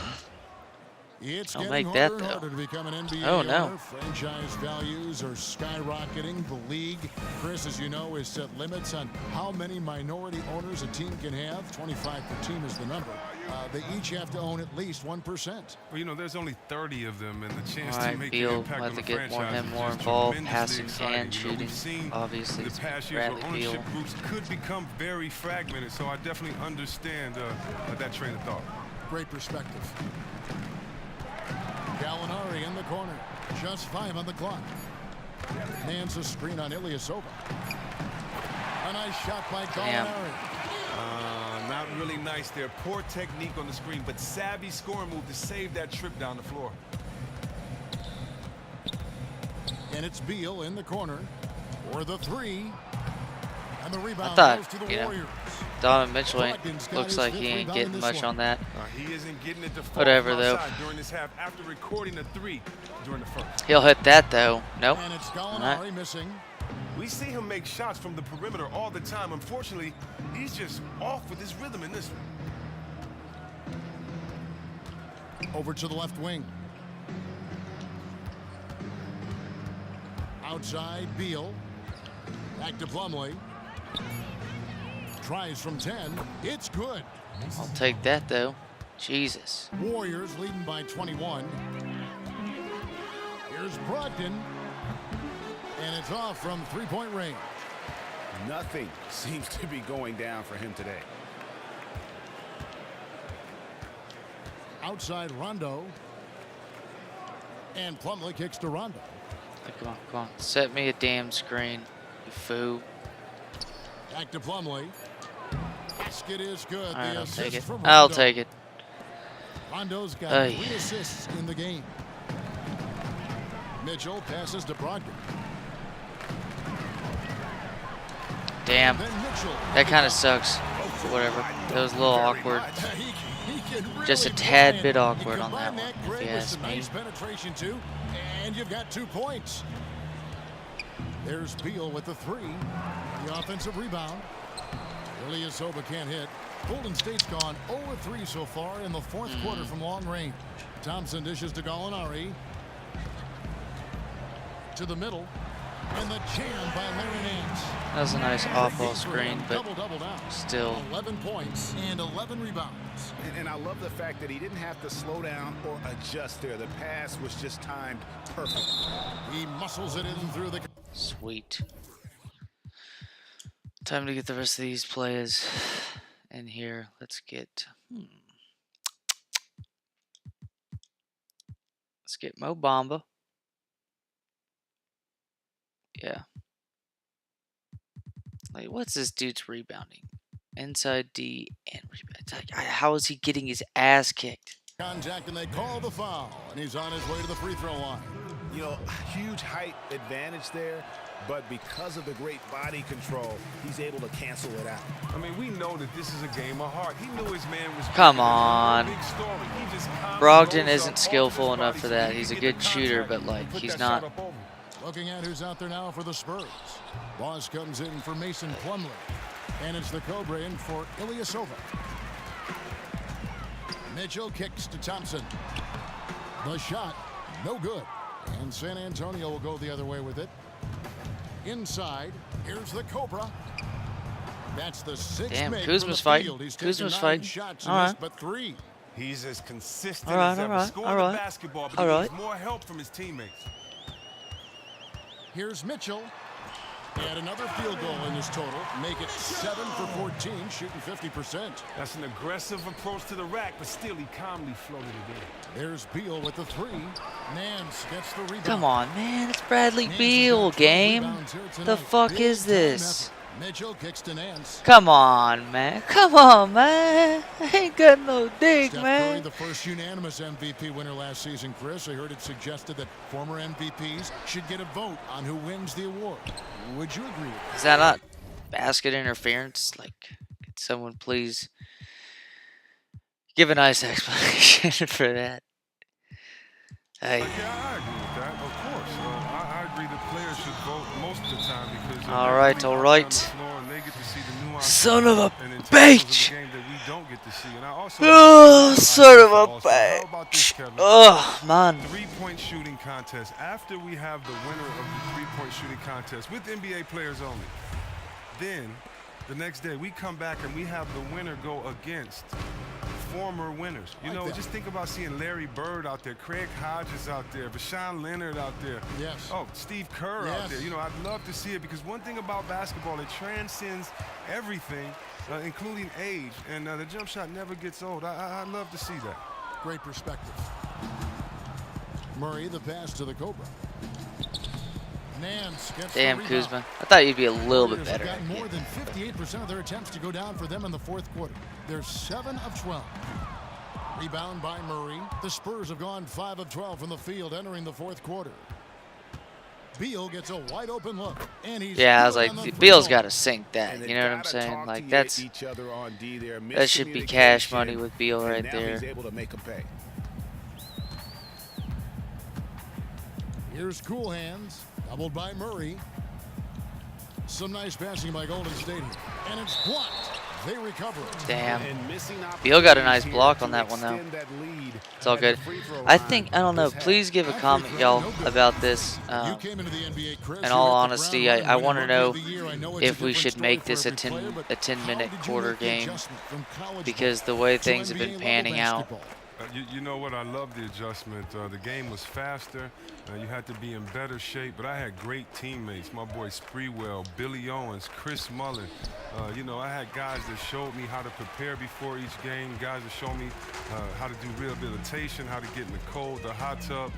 It's Don't getting make that, harder and though. harder to become an NBA Oh, no. owner. Franchise values are skyrocketing. The league, Chris, as you know, has set limits on how many minority owners a team can have. 25 per team is the number. They each have to own at least 1%. Well, you know, there's only 30 of them, and the chance All to right, make Beal an impact have on to the get franchise him is more just involved, tremendously passing exciting. and You know, shooting. we've seen Obviously, the it's past years where Bradley ownership Beal. groups could become very fragmented, so I definitely understand that train of thought. Great perspective. Gallinari in the corner. Just 5 on the clock. Hands a screen on Ilyasova. A nice shot by Gallinari. Not really nice there. Poor technique on the screen, but savvy scoring move to save that trip down the floor. And it's Beal in the corner for the 3. And the rebound I thought, goes to the you know, Warriors. Donovan Mitchell Brogdon's got looks his like fifth he ain't rebound getting in much this on one. that. He isn't getting it to fall Whatever, from though. outside during this half after recording a 3 during the first. He'll hit that, though. Nope. And it's Gallinari Right. missing. We see him make shots from the perimeter all the time. Unfortunately, he's just off with his rhythm in this one. Over to the left wing. Outside, Beal. Back to Plumlee. Tries from 10. It's good. I'll take that, though. Jesus. Warriors leading by 21. Here's Brogdon. And it's off from three-point range. Nothing seems to be going down for him today. Outside Rondo. And Plumlee kicks to Rondo. Come on, come on. Set me a damn screen, you fool. Back to Plumlee. Basket is good. All right, The I'll take assist it. from I'll Rondo. take it. Rondo's got Ay. 3 assists in the game. Mitchell passes to Brogdon. Damn. Then Mitchell. That kind of sucks. Whatever. That was a little awkward. He can really Just a play tad it. bit You awkward on that combine one, if Greg, you with ask some me. nice penetration too, and you've got 2 points. There's Beal with the 3. The offensive rebound. Ilyasova can't hit. Golden State's gone 0-3 so far in the fourth quarter from long range. Thompson dishes to Gallinari. To the middle. And the jam by Larry Nance. That was a nice off-ball screen, but Double down. still. 11 points and 11 rebounds. And I love the fact that he didn't have to slow down or adjust there. The pass was just timed perfect. He muscles it in through the... Sweet. Time to get the rest of these players in here. Let's get... Let's get Mo Bamba. Yeah. Like, what's this dude's rebounding? Inside D and rebound. Like, how is he getting his ass kicked? Contact, and they call the foul. And he's on his way to the free throw line. You know, huge height advantage there, but because of the great body control, he's able to cancel it out. I mean, we know that this is a game of heart. He knew his man was... Come on. Big story. He just Brogdon isn't skillful enough for that. He's a good shooter, but, like, he's not... Looking at who's out there now for the Spurs. Boss comes in for Mason Plumlee. And it's the Cobra in for Ilyasova. Mitchell kicks to Thompson. The shot, no good. And San Antonio will go the other way with it. Inside, here's the Cobra. That's the sixth Damn, make Kuzma's from the fighting. field. He's Kuzma's taken 9 fighting. shots All and right. missed but 3. He's as consistent All right, as ever. all right, Scoring all the right. basketball, but All he right. needs more help from his teammates. Here's Mitchell. And another field goal in his total. Make it 7 for 14, shooting 50%. That's an aggressive approach to the rack, but still he calmly floated it in. There's Beal with the 3. Nance gets the rebound. Come on, man. It's Bradley Nance Beal, has got 12 game. rebounds here The tonight. fuck Big is time this? effort. Mitchell kicks to Nance. Come on, man. Come on, man. I ain't got no dig, Steph Curry, man. the first unanimous MVP winner last season, Chris. I heard it suggested that former MVPs should get a vote on who wins the award. Would you agree with that? Is that not basket interference? Like, could someone please give a nice explanation for that? Hey. Yeah, I agree with that, of course. I agree that players should vote most of the time because All they're right, really all out right. on the floor and they get to see the nuances Son of a and intangibles bitch. of the game that we don't get to see. And I also Oh, son of a also, how about this, bitch. Kevin? Oh, man. Three-point shooting contest. After we have the winner of the three-point shooting contest with NBA players only, then the next day we come back and we have the winner go against former winners. You know, just think about seeing Larry Bird out there, Craig Hodges out there, Rashawn Leonard out there. Yes. Oh, Steve Kerr out there. You know, I'd love to see it because one thing about basketball, it transcends everything, including age, and the jump shot never gets old. I love to see that. Great perspective. Murray, the pass to the Cobra. Nance gets Damn, the rebound. Kuzma. I thought you'd be a little bit Warriors have better. gotten more than 58% of their attempts to go down for them in the fourth quarter. They're 7 of 12. Rebound by Murray. The Spurs have gone 5 of 12 from the field entering the fourth quarter. Beal gets a wide open look, and he's Yeah, I was good on the like, free Beal's throw. got to sink that. And You they know what I'm gotta saying? talk Like, to that's each other on D there. that should be cash money Miscommunication, with Beal and right now there. he's able to make a pay. Here's Cool Hands, doubled by Murray. Some nice passing by Golden State here, and it's blocked. They recover it. Damn. And missing Beal got a nice opportunities block here on to that one, though. extend that lead It's all at good. the free throw I line think, I don't know, this half. please give a comment, y'all, about this. You came into the NBA, Chris. In You all hit the honesty, ground running, I winning want to Rookie know of the Year. I know it's a if we different should story make for this a every player, but 10-minute how did you quarter make the game, adjustment from college because ball the way to things have NBA been level panning out. basketball? You know what? I love the adjustment. The game was faster. You had to be in better shape, but I had great teammates. My boy Spreewell, Billy Owens, Chris Mullen. You know, I had guys that showed me how to prepare before each game, guys that showed me how to do rehabilitation, how to get in the cold, the hot tub.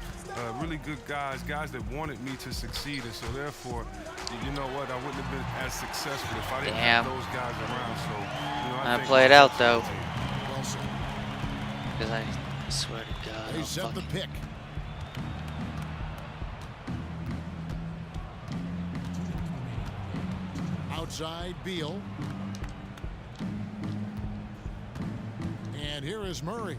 Really good guys that wanted me to succeed, and so therefore, you know what? I wouldn't have been as successful if I didn't have those guys around. So, you know, I think play it out, though. Well said. Because I swear to God, They I'll set the fucking- pick. Outside Beal. And here is Murray.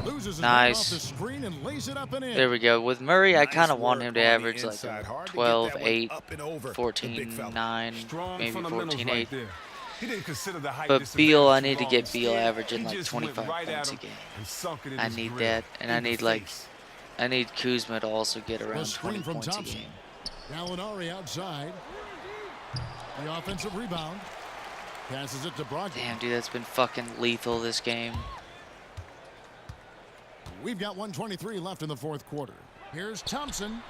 Loses his man Nice. off the screen and lays it up and in. There we go. With Murray, I Nice kind of want work him to on the average like inside. Hard to get 12, that one 8, up and over the big 14, fella. 9, strong maybe fundamentals 14, right 8. there. He didn't consider the height But Beal, disadvantage I too need to long. get Beal Instead, averaging he like just went 25 right at points a him game. and sunk it in I his need grill, that, and I in the need like face. I need Kuzma to also get The around screen 20 from points a Thompson. game. Gallinari outside. The offensive rebound. Passes it to Brogdon. Damn, dude, that's been fucking lethal this game. We've got 1:23 left in the fourth quarter. Here's Thompson.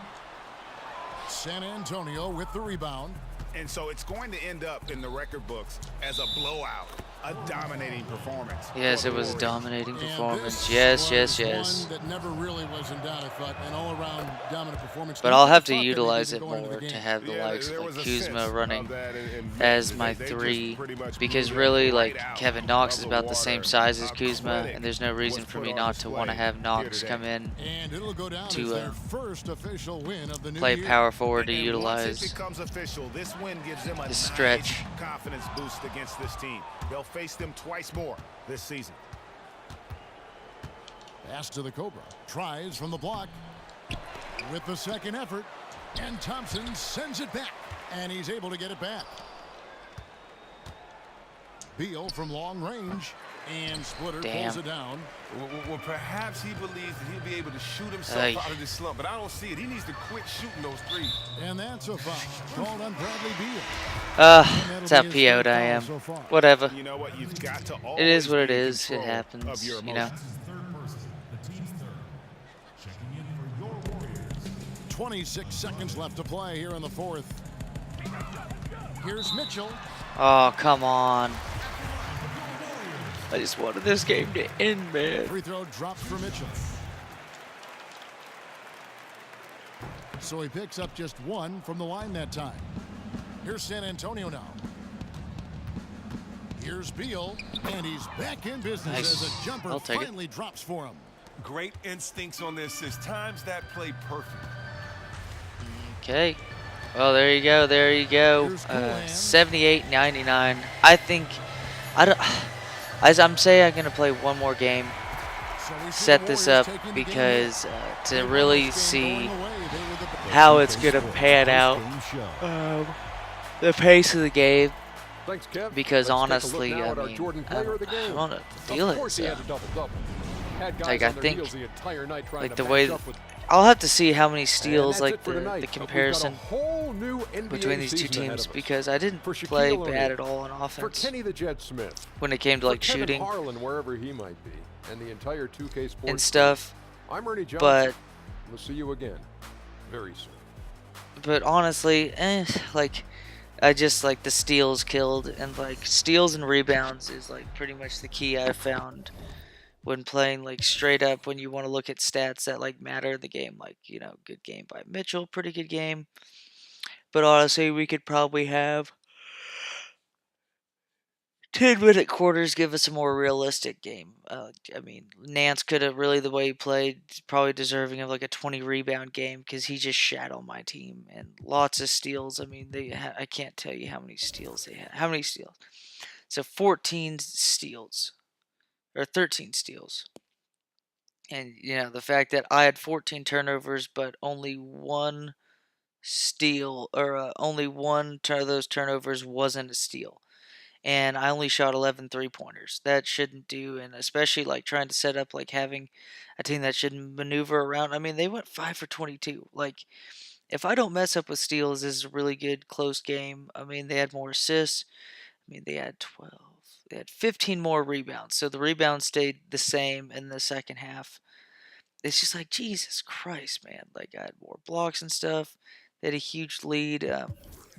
San Antonio with the rebound. And so it's going to end up in the record books as a blowout, a dominating performance. Yes, for it the was a Warriors. dominating And performance. this Yes, was yes. one that never really was in doubt. I thought an all-around dominant performance. But You I'll have thought to that maybe utilize they it could go into the more to game. have the Yeah, likes there of was like a sense Kuzma of running that in as Memphis. my They just three, pretty much because blew really them right like out Kevin Knox of is the about the same water. size as A Kuzma, clinic and there's no reason was for put me on not to want to display have here Knox today. come in And it'll go down to as their first official win of the new play year. power forward to And once it utilize becomes official, this win gives them a the nice stretch. confidence boost against this team. They'll face them twice more this season. Pass to the Cobra. Tries from the block. With the second effort. And Thompson sends it back. And he's able to get it back. Beal from long range. And Splitter pulls Damn. it down. Well, perhaps he believes that he'll be able to shoot himself Ay. out of this slump, but I don't see it. He needs to quit shooting those threes. And that's a foul. Called on Bradley Beal. That's how That'll be his PO'd third I foul am. so far. Whatever. You know what? You've got to always It is what it be in is. It control of happens. your You know. emotions. 26 seconds left to play here in the fourth. Here's Mitchell. Oh, come on. I just wanted this game to end, man. Free throw drops for Mitchell. So he picks up just one from the line that time. Here's San Antonio now. Here's Beal, and he's back in business Nice. as a jumper I'll take it. finally drops for him. Great instincts on the assist. Times that play perfect. Okay. Well, there you go. There you go. Here's Coolan. 78-99. I think I don't. As I'm saying, I'm gonna play one more game, So we see set the this Warriors up taking the game because in. to They won really this game see going away. They were the how it's gonna pan out, the pace of the game. Thanks, Kev. Because Let's honestly, take a look now I at our mean, Jordan I player of don't, the I game. don't know what the deal Of course, is. he had a double-double. Had guys Like, I on their think heels the entire night trying like to the way match up with. I'll have to see how many And steals, that's like it for the tonight. We've got a comparison whole new NBA between these two season ahead teams, of us. because I didn't For Shaquille play O'Neal, bad at all on For offense Kenny the Jet Smith. when it came to For like Kevin shooting Harlan, wherever he might be, and the entire 2K Sports and stuff. crew. I'm Ernie Johnson. But We'll see you again very soon. but honestly, like I just like the steals killed, and like steals and rebounds is like pretty much the key I found when playing like straight up when you want to look at stats that like matter in the game, like, you know, good game by Mitchell, pretty good game. But honestly, we could probably have 10-minute quarters give us a more realistic game. I mean, Nance could have really, the way he played, probably deserving of like a 20 rebound game because he just shat on my team and lots of steals. I mean, I can't tell you how many steals they had. How many steals? So 14 steals or 13 steals. And you know, the fact that I had 14 turnovers but only one steal, or only one of those turnovers wasn't a steal. And I only shot 11 three-pointers. That shouldn't do, and especially like trying to set up like having a team that should maneuver around. I mean, they went 5 for 22. Like, if I don't mess up with steals, this is a really good close game. I mean, they had more assists. I mean, they had 12. They had 15 more rebounds. So the rebounds stayed the same in the second half. It's just like, Jesus Christ, man. Like, I had more blocks and stuff. They had a huge lead.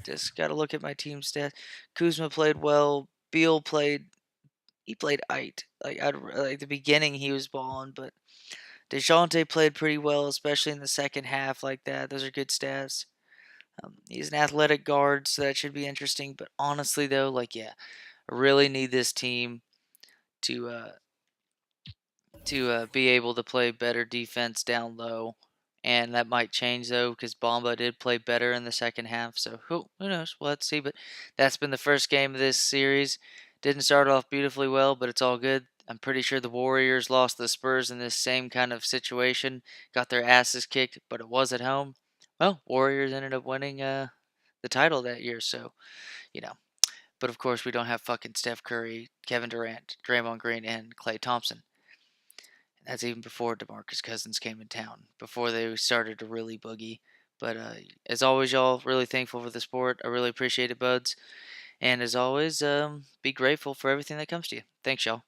Just got to look at my team stats. Kuzma played well. Beal played. He played aight. Like the beginning, he was balling, but DeJounte played pretty well, especially in the second half. Like that, those are good stats. He's an athletic guard, so that should be interesting. But honestly, though, like, yeah, I really need this team to be able to play better defense down low. And that might change, though, because Bamba did play better in the second half. So who knows? We'll have to see. But that's been the first game of this series. Didn't start off beautifully well, but it's all good. I'm pretty sure the Warriors lost the Spurs in this same kind of situation. Got their asses kicked, but it was at home. Well, Warriors ended up winning the title that year. So, you know. But of course, we don't have fucking Steph Curry, Kevin Durant, Draymond Green, and Klay Thompson. That's even before DeMarcus Cousins came in town, before they started to really boogie. But as always, y'all, really thankful for the sport. I really appreciate it, buds. And as always, be grateful for everything that comes to you. Thanks, y'all.